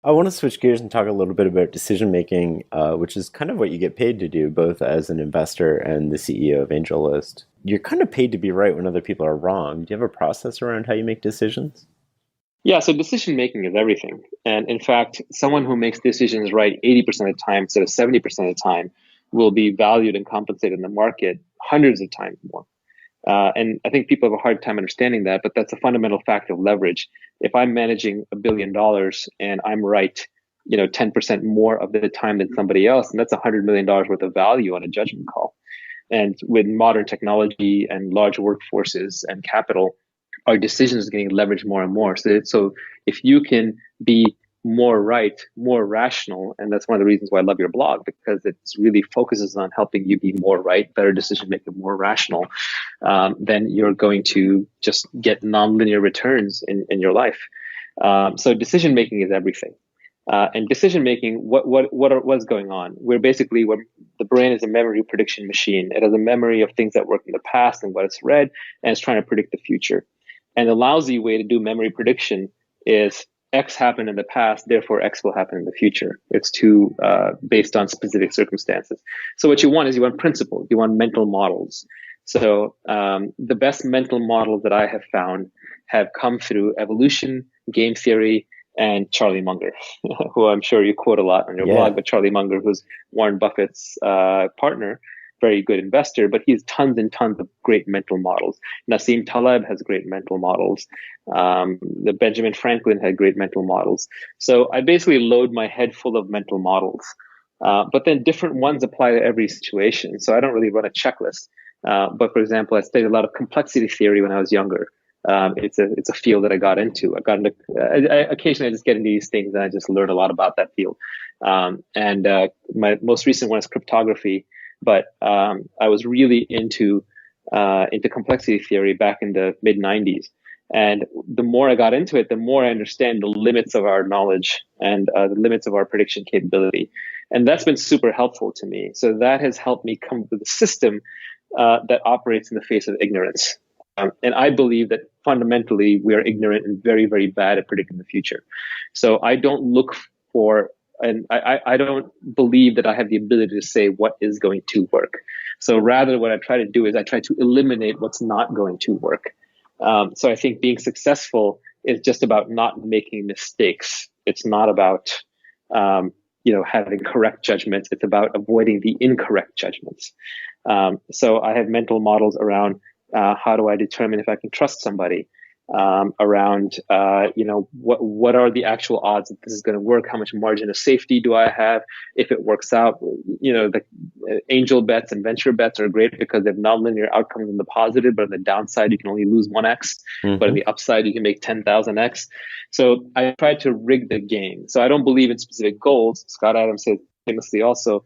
I want to switch gears and talk a little bit about decision making, which is kind of what you get paid to do, both as an investor and the CEO of AngelList. You're kind of paid to be right when other people are wrong. Do you have a process around how you make decisions? Yeah, so decision making is everything. And in fact, someone who makes decisions right 80% of the time instead of 70% of the time will be valued and compensated in the market hundreds of times more. And I think people have a hard time understanding that, but that's a fundamental fact of leverage. If I'm managing $1 billion and I'm right, 10% more of the time than somebody else, and that's $100 million worth of value on a judgment call. And with modern technology and large workforces and capital, our decisions are getting leveraged more and more. So if you can be more right, more rational, and that's one of the reasons why I love your blog, because it really focuses on helping you be more right, better decision making, more rational, then you're going to just get nonlinear returns in your life. So decision making is everything. And decision making, what's going on? The brain is a memory prediction machine. It has a memory of things that worked in the past and what it's read, and it's trying to predict the future. And the lousy way to do memory prediction is X happened in the past, therefore X will happen in the future. It's too based on specific circumstances. So what you want principles, you want mental models. So the best mental models that I have found have come through evolution, game theory, and Charlie Munger, who I'm sure you quote a lot on your blog, Yeah. but Charlie Munger, who's Warren Buffett's partner, very good investor, but he has tons and tons of great mental models. Nassim Taleb has great mental models. The Benjamin Franklin had great mental models. So I basically load my head full of mental models, but then different ones apply to every situation. So I don't really run a checklist. But for example, I studied a lot of complexity theory when I was younger. It's a field that I got into. Occasionally I just get into these things and I just learn a lot about that field. And my most recent one is cryptography, but I was really into complexity theory back in the mid '90s. And the more I got into it, the more I understand the limits of our knowledge and the limits of our prediction capability. And that's been super helpful to me. So that has helped me come up with a system that operates in the face of ignorance. And I believe that fundamentally we are ignorant and very, very bad at predicting the future. So I don't look for, and I don't believe that I have the ability to say what is going to work. So rather, what I try to do is I try to eliminate what's not going to work. So I think being successful is just about not making mistakes. It's not about having correct judgments. It's about avoiding the incorrect judgments. So I have mental models around how do I determine if I can trust somebody? Around what are the actual odds that this is going to work? How much margin of safety do I have if it works out? The angel bets and venture bets are great because they have nonlinear outcomes in the positive, but on the downside you can only lose 1x, but on Hmm. the upside you can make 10,000x. So I try to rig the game. So I don't believe in specific goals. Scott Adams said famously also,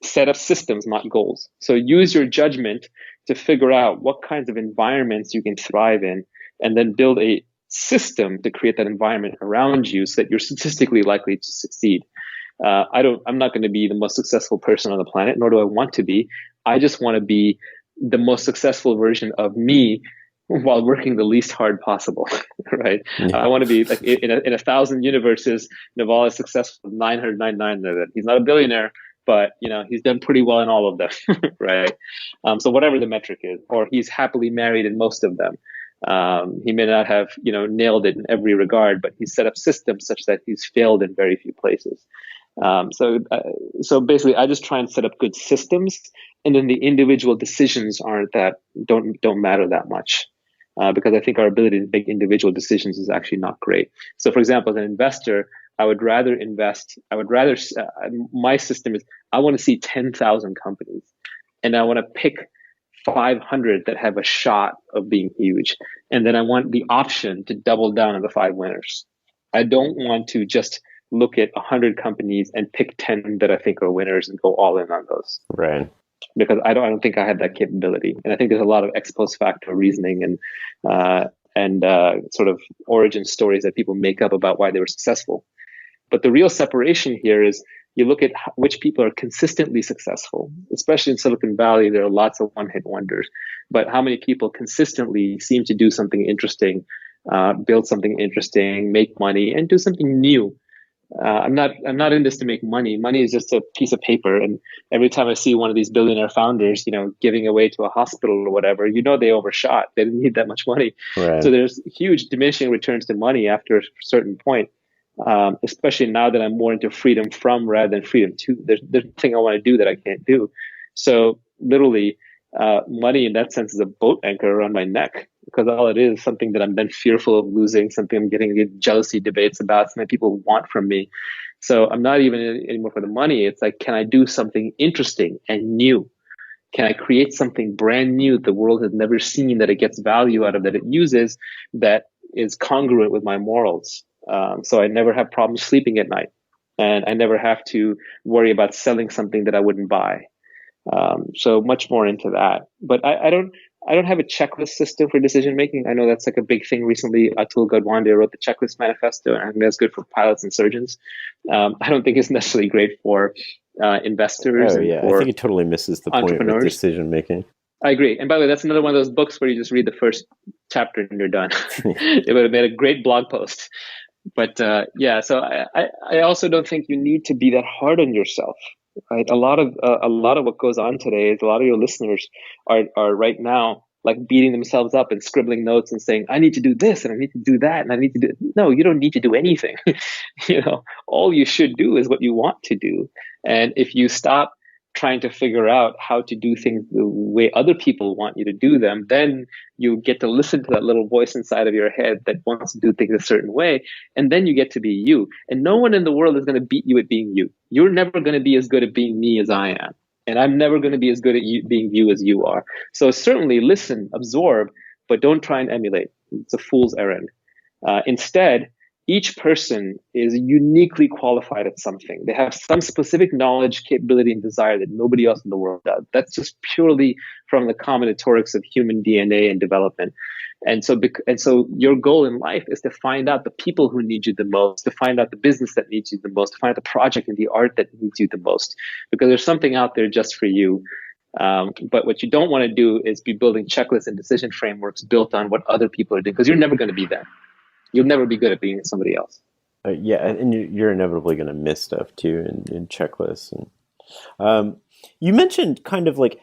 set up systems, not goals. So use your judgment to figure out what kinds of environments you can thrive in, and then build a system to create that environment around you so that you're statistically likely to succeed. I'm not going to be the most successful person on the planet, nor do I want to be. I just want to be the most successful version of me while working the least hard possible, right? I Yeah. want to be like in a thousand universes, Naval is successful 999 of it. He's not a billionaire, but he's done pretty well in all of them, right? So whatever the metric is, or he's happily married in most of them. He may not have nailed it in every regard, but he's set up systems such that he's failed in very few places. So basically, I just try and set up good systems, and then the individual decisions aren't that don't matter that much. Because I think our ability to make individual decisions is actually not great. So, for example, as an investor, I would rather invest. My system is I want to see 10,000 companies, and I want to pick 500 that have a shot of being huge. And then I want the option to double down on the five winners. I don't want to just look at 100 companies and pick 10 that I think are winners and go all in on those, Right. because I don't think I have that capability. And I think there's a lot of ex post facto reasoning and sort of origin stories that people make up about why they were successful. But the real separation here is you look at which people are consistently successful, especially in Silicon Valley. There are lots of one-hit wonders, but how many people consistently seem to do something interesting, build something interesting, make money, and do something new I'm not in this to make money. Money is just a piece of paper. And every time I see one of these billionaire founders, giving away to a hospital or whatever, they overshot. They didn't need that much money. So Right. there's huge diminishing returns to money after a certain point. Especially now that I'm more into freedom from rather than freedom to. There's nothing I want to do that I can't do. So literally, money in that sense is a boat anchor around my neck, because all it is something that I'm then fearful of losing, something I'm getting jealousy debates about, something people want from me. So I'm not even in anymore for the money. It's like, can I do something interesting and new? Can I create something brand new that the world has never seen, that it gets value out of, that it uses, that is congruent with my morals? So I never have problems sleeping at night, and I never have to worry about selling something that I wouldn't buy. So much more into that. But I don't have a checklist system for decision making. I know that's like a big thing recently. Atul Gawande wrote the checklist manifesto, and I think that's good for pilots and surgeons. I don't think it's necessarily great for investors Oh and yeah, I think for it totally misses the point with entrepreneurs. decision making. I agree. And by the way, that's another one of those books where you just read the first chapter and you're done. It would have made a great blog post. But yeah, so I also don't think you need to be that hard on yourself. Right? A lot of what goes on today is a lot of your listeners are right now like beating themselves up and scribbling notes and saying, I need to do this and I need to do that and I need to do. No, you don't need to do anything. All you should do is what you want to do. And if you stop trying to figure out how to do things the way other people want you to do them, then you get to listen to that little voice inside of your head that wants to do things a certain way. And then you get to be you. And no one in the world is going to beat you at being you. You're never going to be as good at being me as I am. And I'm never going to be as good at being you as you are. So certainly listen, absorb, but don't try and emulate. It's a fool's errand. Instead, each person is uniquely qualified at something. They have some specific knowledge, capability, and desire that nobody else in the world does. That's just purely from the combinatorics of human DNA and development. And so your goal in life is to find out the people who need you the most, to find out the business that needs you the most, to find out the project and the art that needs you the most, because there's something out there just for you. But what you don't want to do is be building checklists and decision frameworks built on what other people are doing, because you're never going to be them. You'll never be good at being somebody else. Yeah, and you're inevitably going to miss stuff too in checklists. And you mentioned kind of like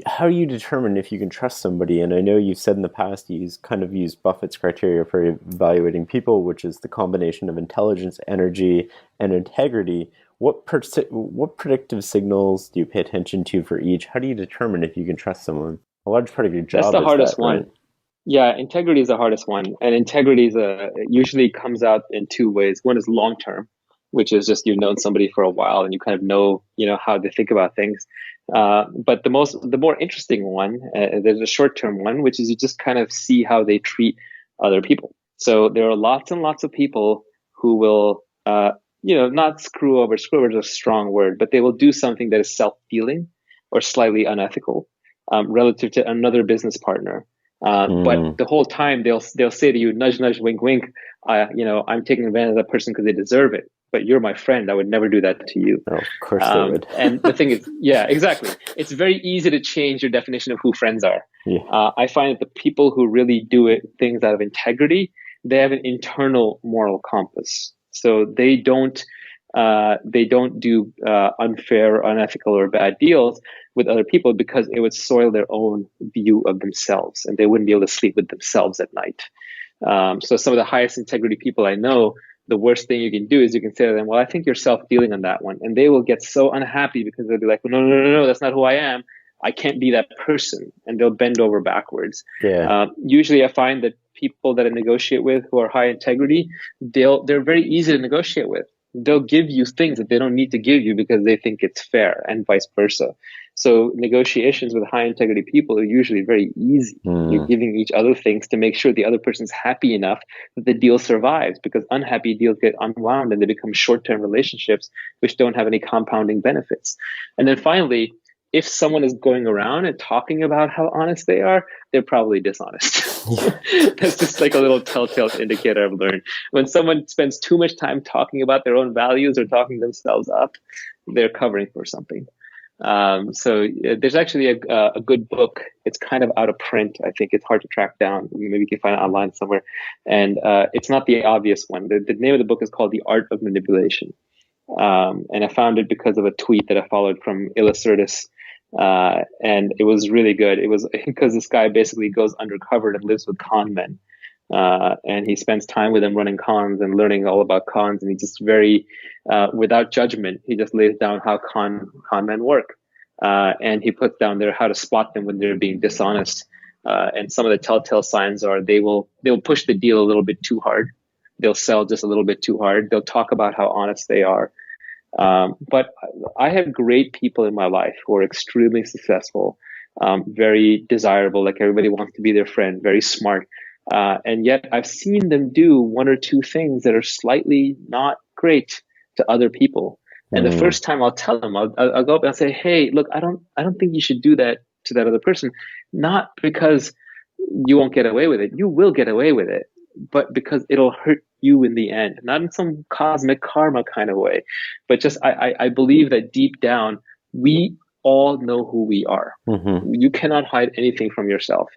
how you determine if you can trust somebody. And I know you've said in the past you use Buffett's criteria for evaluating people, which is the combination of intelligence, energy, and integrity. What predictive signals do you pay attention to for each? How do you determine if you can trust someone? A large part of your That's job the is that, hardest right? one. Yeah, integrity is the hardest one, and integrity usually comes out in two ways. One is long term, which is just you've known somebody for a while and you kind of know how they think about things. But the more interesting one, there's a short term one, which is you just kind of see how they treat other people. So there are lots and lots of people who will, not screw over. Screw over is a strong word, but they will do something that is self dealing or slightly unethical relative to another business partner. But Mm. the whole time they'll say to you, nudge, nudge, wink, wink. I'm taking advantage of that person because they deserve it. But you're my friend. I would never do that to you. Oh, of course they would. And the thing is, yeah, exactly. It's very easy to change your definition of who friends are. Yeah. I find that the people who really do things out of integrity, they have an internal moral compass. So they don't do unfair, unethical, or bad deals with other people because it would soil their own view of themselves, and they wouldn't be able to sleep with themselves at night. So some of the highest integrity people I know, the worst thing you can do is you can say to them, well, I think you're self-dealing on that one. And they will get so unhappy because they'll be like, well, no, no, no, no, that's not who I am. I can't be that person. And they'll bend over backwards. Yeah. Usually I find that people that I negotiate with who are high integrity, they're very easy to negotiate with. They'll give you things that they don't need to give you because they think it's fair, and vice versa. So negotiations with high integrity people are usually very easy. You're Mm. giving each other things to make sure the other person's happy enough that the deal survives, because unhappy deals get unwound and they become short-term relationships which don't have any compounding benefits. And then finally, if someone is going around and talking about how honest they are, they're probably dishonest. That's just like a little telltale indicator I've learned. When someone spends too much time talking about their own values or talking themselves up, they're covering for something. There's actually a good book. It's kind of out of print. I think it's hard to track down. Maybe you can find it online somewhere. And it's not the obvious one. The name of the book is called The Art of Manipulation. And I found it because of a tweet that I followed from Illustratus. And it was really good. It was because this guy basically goes undercover and lives with con men. And he spends time with them running cons and learning all about cons. And he just very, without judgment, he just lays down how con men work. And he puts down there how to spot them when they're being dishonest. And some of the telltale signs are they'll push the deal a little bit too hard. They'll sell just a little bit too hard. They'll talk about how honest they are. But I have great people in my life who are extremely successful, very desirable, like everybody wants to be their friend, very smart. And yet I've seen them do one or two things that are slightly not great to other people. And the first time I'll tell them, I'll go up and I'll say, hey, look, I don't think you should do that to that other person. Not because you won't get away with it. You will get away with it, but because it'll hurt you in the end, not in some cosmic karma kind of way, but just I believe that deep down, we all know who we are. You cannot hide anything from yourself.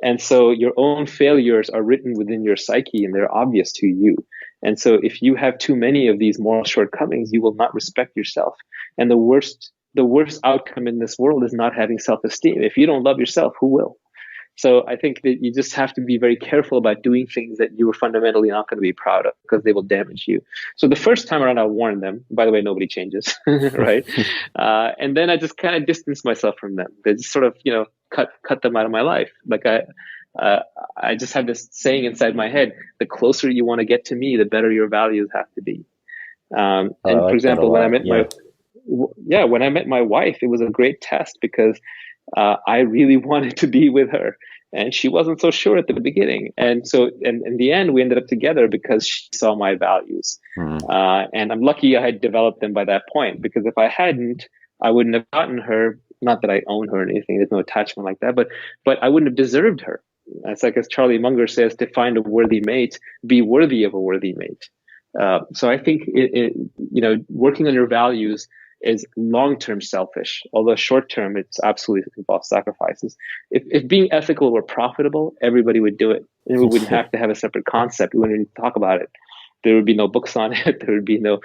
And so your own failures are written within your psyche and they're obvious to you. And so if you have too many of these moral shortcomings, you will not respect yourself. And the worst outcome in this world is not having self-esteem. If you don't love yourself, who will? So I think that you just have to be very careful about doing things that you were fundamentally not going to be proud of because they will damage you. So the first time around, I warned them. By the way, nobody changes, right? And then I just kind of distanced myself from them. They just sort of, cut them out of my life. Like I just have this saying inside my head: the closer you want to get to me, the better your values have to be. And like for example, when I met when I met my wife, it was a great test because I really wanted to be with her, and she wasn't so sure at the beginning. And so, and in the end, we ended up together because she saw my values. And I'm lucky I had developed them by that point, because if I hadn't, I wouldn't have gotten her. Not that I own her or anything. There's no attachment like that, but I wouldn't have deserved her. It's like, as Charlie Munger says, to find a worthy mate, be worthy of a worthy mate. So I think working on your values is long-term selfish, although short-term, it's absolutely involves sacrifices. If being ethical were profitable, everybody would do it. And we wouldn't have to have a separate concept. We wouldn't even talk about it. There would be no books on it. There would be no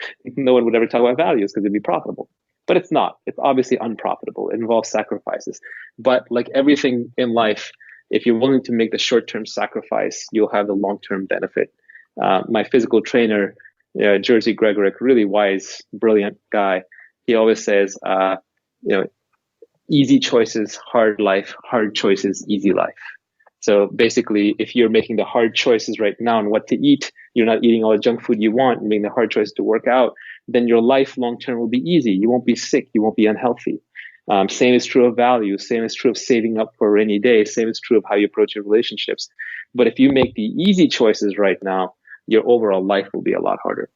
one would ever talk about values because it'd be profitable. But it's not. It's obviously unprofitable. It involves sacrifices. But like everything in life, if you're willing to make the short-term sacrifice, you'll have the long-term benefit. My physical trainer, Jerzy Gregorek, really wise, brilliant guy, he always says, easy choices, hard life, hard choices, easy life. So basically, if you're making the hard choices right now on what to eat, you're not eating all the junk food you want, and making the hard choices to work out, then your life long-term will be easy. You won't be sick. You won't be unhealthy. Same is true of values. Same is true of saving up for a rainy day. Same is true of how you approach your relationships. But if you make the easy choices right now, your overall life will be a lot harder.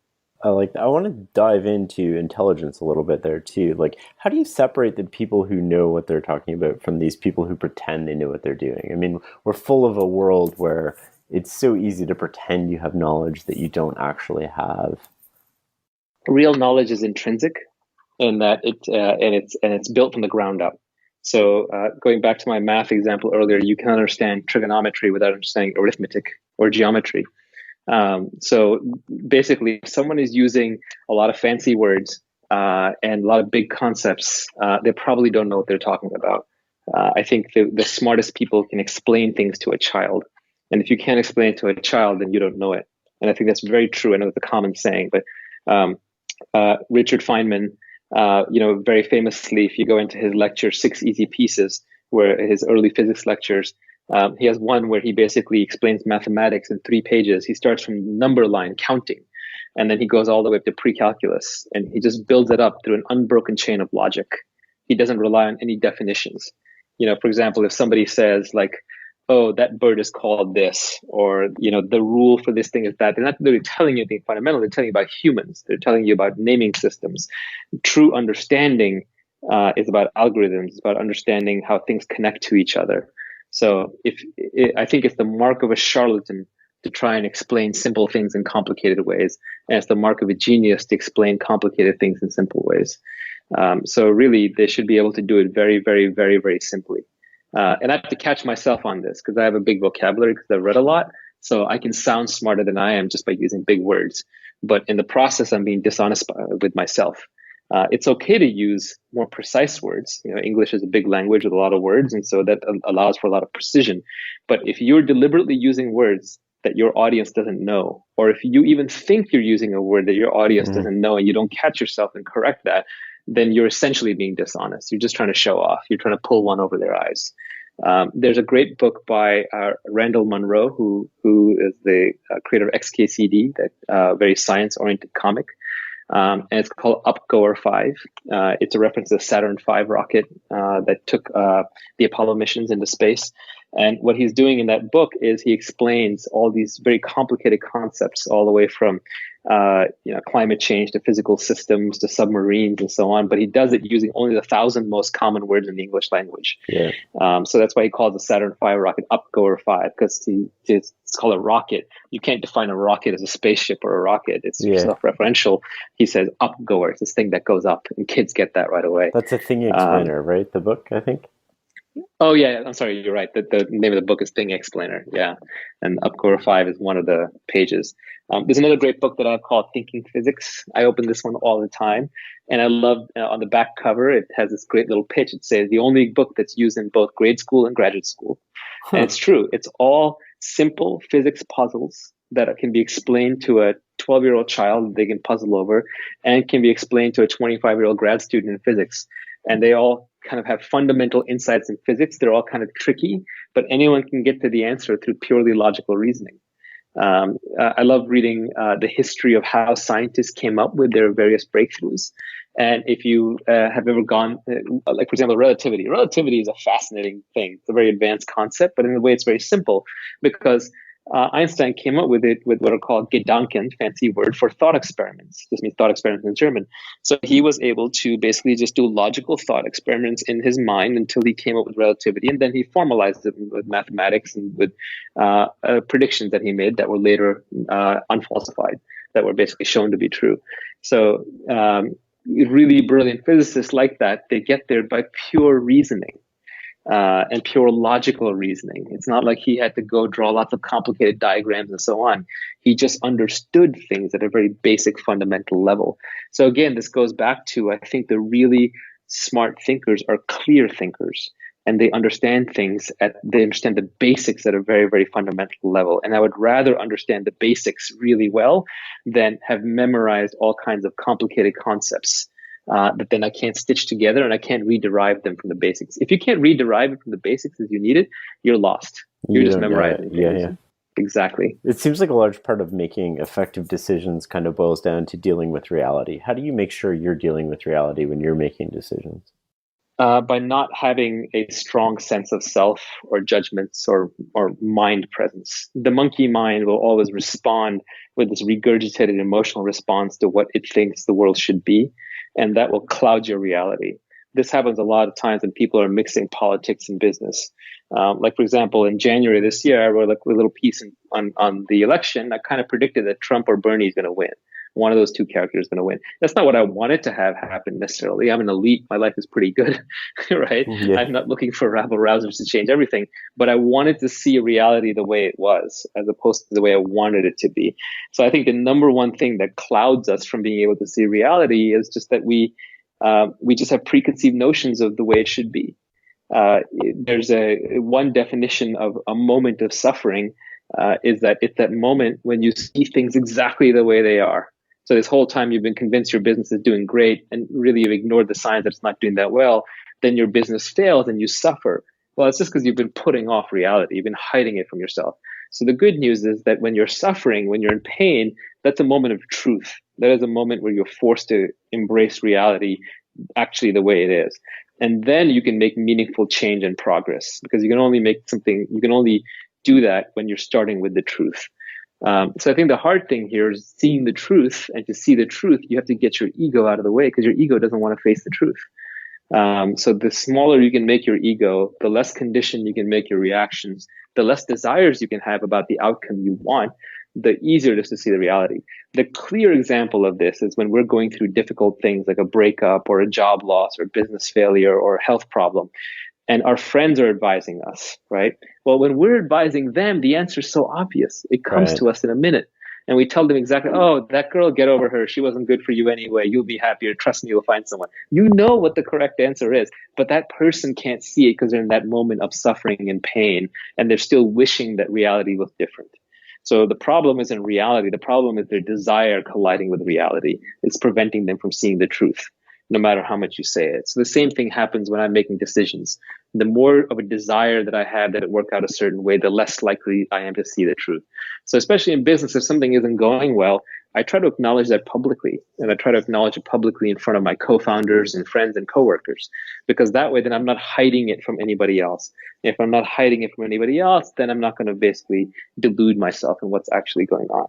I like that. I want to dive into intelligence a little bit there too. Like, how do you separate the people who know what they're talking about from these people who pretend they know what they're doing? I mean, we're full of a world where it's so easy to pretend you have knowledge that you don't actually have. Real knowledge is intrinsic, in that it's built from the ground up. So going back to my math example earlier, you can understand trigonometry without understanding arithmetic or geometry. So basically, if someone is using a lot of fancy words and a lot of big concepts, they probably don't know what they're talking about. I think the smartest people can explain things to a child. And if you can't explain it to a child, then you don't know it. And I think that's very true. I know it's a common saying, but Richard Feynman, very famously, if you go into his lecture, 6 Easy Pieces, where his early physics lectures, he has one where he basically explains mathematics in 3 pages. He starts from number line, counting, and then he goes all the way up to pre-calculus, and he just builds it up through an unbroken chain of logic. He doesn't rely on any definitions. For example, if somebody says like, oh, that bird is called this, or, the rule for this thing is that, they're not really telling you anything fundamental. They're telling you about humans. They're telling you about naming systems. True understanding is about algorithms. It's about understanding how things connect to each other. So I think it's the mark of a charlatan to try and explain simple things in complicated ways. And it's the mark of a genius to explain complicated things in simple ways. So really, they should be able to do it very, very, very, very simply. And I have to catch myself on this because I have a big vocabulary because I've read a lot. So I can sound smarter than I am just by using big words. But in the process, I'm being dishonest with myself. It's okay to use more precise words. English is a big language with a lot of words, and so that allows for a lot of precision. But if you're deliberately using words that your audience doesn't know, or if you even think you're using a word that your audience Mm-hmm. doesn't know and you don't catch yourself and correct that, then you're essentially being dishonest. You're just trying to show off. You're trying to pull one over their eyes. There's a great book by Randall Munroe, who is the creator of XKCD, that very science-oriented comic. And it's called Upgoer 5. It's a reference to the Saturn V rocket that took the Apollo missions into space. And what he's doing in that book is he explains all these very complicated concepts, all the way from climate change to physical systems to submarines and so on. But he does it using only the 1,000 most common words in the English language. Yeah. So that's why he calls the Saturn V rocket Upgoer 5, because it's called a rocket. You can't define a rocket as a spaceship or a rocket. It's self-referential. He says upgoer. It's this thing that goes up, and kids get that right away. That's a thing explainer, right? The book, I think. Oh yeah, I'm sorry, you're right. The name of the book is Thing Explainer. Yeah, and Upcore 5 is one of the pages. There's another great book that I've called Thinking Physics. I open this one all the time, and I love on the back cover it has this great little pitch. It says the only book that's used in both grade school and graduate school, and it's true. It's all simple physics puzzles that can be explained to a 12-year-old child they can puzzle over, and can be explained to a 25-year-old grad student in physics, and they all kind of have fundamental insights in physics. They're all kind of tricky, but anyone can get to the answer through purely logical reasoning. I love reading the history of how scientists came up with their various breakthroughs. And if you have ever gone, like for example, relativity is a fascinating thing. It's a very advanced concept, but in a way it's very simple, because Einstein came up with it with what are called Gedanken, fancy word for thought experiments. This means thought experiments in German. So he was able to basically just do logical thought experiments in his mind until he came up with relativity, and then he formalized it with mathematics and with predictions that he made that were later unfalsified, that were basically shown to be true. So really brilliant physicists like that, they get there by pure reasoning. And pure logical reasoning. It's not like he had to go draw lots of complicated diagrams and so on. He just understood things at a very basic fundamental level. So again, this goes back to, I think the really smart thinkers are clear thinkers, and they understand they understand the basics at a very, very fundamental level. And I would rather understand the basics really well than have memorized all kinds of complicated concepts that then I can't stitch together, and I can't rederive them from the basics. If you can't rederive it from the basics as you need it, you're lost. You're just memorizing things. Yeah. Exactly. It seems like a large part of making effective decisions kind of boils down to dealing with reality. How do you make sure you're dealing with reality when you're making decisions? By not having a strong sense of self or judgments or mind presence. The monkey mind will always respond with this regurgitated emotional response to what it thinks the world should be, and that will cloud your reality. This happens a lot of times when people are mixing politics and business. Like, for example, in January this year, I wrote a little piece on the election. I kind of predicted that Trump or Bernie is going to win. One of those two characters is going to win. That's not what I wanted to have happen necessarily. I'm an elite. My life is pretty good, right? Yeah. I'm not looking for rabble rousers to change everything, but I wanted to see reality the way it was, as opposed to the way I wanted it to be. So I think the number one thing that clouds us from being able to see reality is just that we just have preconceived notions of the way it should be. There's one definition of a moment of suffering is that it's that moment when you see things exactly the way they are. So this whole time you've been convinced your business is doing great, and really you've ignored the signs that it's not doing that well. Then your business fails and you suffer. Well, it's just because you've been putting off reality. You've been hiding it from yourself. So the good news is that when you're suffering, when you're in pain, that's a moment of truth. That is a moment where you're forced to embrace reality actually the way it is. And then you can make meaningful change and progress, because you can only do that when you're starting with the truth. So I think the hard thing here is seeing the truth, and to see the truth, you have to get your ego out of the way, because your ego doesn't want to face the truth. So the smaller you can make your ego, the less conditioned you can make your reactions, the less desires you can have about the outcome you want, the easier it is to see the reality. The clear example of this is when we're going through difficult things like a breakup or a job loss or business failure or a health problem, and our friends are advising us, right? Well, when we're advising them, the answer is so obvious. It comes Right. to us in a minute. And we tell them exactly, oh, that girl, get over her. She wasn't good for you anyway. You'll be happier. Trust me, you'll find someone. You know what the correct answer is, but that person can't see it because they're in that moment of suffering and pain, and they're still wishing that reality was different. So the problem isn't reality. The problem is their desire colliding with reality. It's preventing them from seeing the truth, no matter how much you say it. So the same thing happens when I'm making decisions. The more of a desire that I have that it work out a certain way, the less likely I am to see the truth. So especially in business, if something isn't going well, I try to acknowledge that publicly, and I try to acknowledge it publicly in front of my co-founders and friends and coworkers, because that way then I'm not hiding it from anybody else. If I'm not hiding it from anybody else, then I'm not going to basically delude myself in what's actually going on.